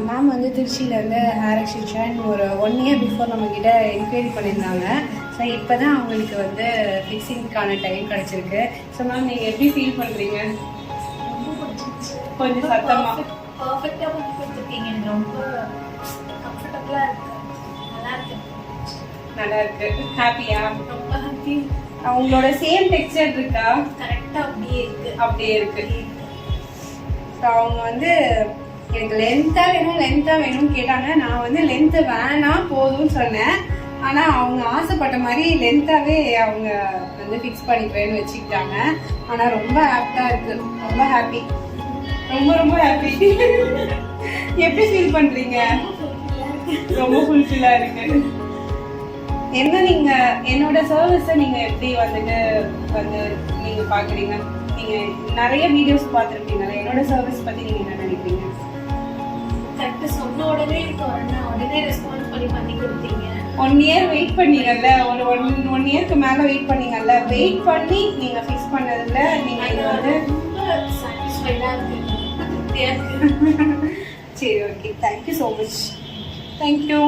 Ma'am வந்து திருச்சியிலேருந்து hair extension ஒரு 1 இயர் பிஃபோர் நம்மக்கிட்ட என்கொயரி பண்ணியிருந்தாங்க. ஸோ இப்போ தான் அவங்களுக்கு வந்து ஃபிக்ஸிங்க்கான டைம் கிடச்சிருக்கு. ஸோ மேம் நீங்கள் எப்படி ஃபீல் பண்ணுறீங்க? கொஞ்சம் சத்தமாக பர்ஃபெக்டாக பண்ணி கொடுத்துருக்கீங்க. எனக்கு ரொம்ப கம்ஃபர்டபுளாக இருக்குது. நல்லா இருக்கு. ஹாப்பியா? ரொம்ப ஹாப்பி. அவங்களோட சேம் டெக்ஸ்சர் இருக்கா? கரெக்டாக அப்படியே இருக்கு. ஸோ அவங்க வந்து எனக்கு லென்த்தாக வேணும்னு கேட்டாங்க. நான் வந்து லென்த்து வேணாம் போதும்னு சொன்னேன். ஆனால் அவங்க ஆசைப்பட்ட மாதிரி லென்த்தாகவே அவங்க வந்து ஃபிக்ஸ் பண்ணிக்கிறேன்னு வச்சுக்கிட்டாங்க. ஆனால் ரொம்ப ஆப்டாக இருக்குது. ரொம்ப ஹாப்பி. ரொம்ப ஹாப்பி. எப்படி ஃபீல் பண்ணுறீங்க? ரொம்ப ஃபுல்ஃபில்லாக இருக்கு. என்ன நீங்கள் என்னோட சர்வீஸை நீங்கள் எப்படி வந்து நீங்கள் பார்க்குறீங்க? நீங்கள் நிறைய வீடியோஸ் பார்த்துருப்பீங்களா? என்னோட சர்வீஸ் பற்றி நீங்கள் என்ன நினைக்கிறீங்க? கரெக்டாக சொன்ன உடனே ரெஸ்பான்ஸ் பண்ணி கொடுத்தீங்க. 1 இயர் வெயிட் பண்ணீங்கல்ல, ஒரு ஒன் இயர்க்கு மேலே வெயிட் பண்ணீங்கல்ல, வெயிட் பண்ணி நீங்கள் ஃபிக்ஸ் பண்ணதில் நீங்கள் இது வந்து ரொம்ப சாட்டிஸ்ஃபைடாக இருக்குது. சரி, okay. Thank you so much. Thank you.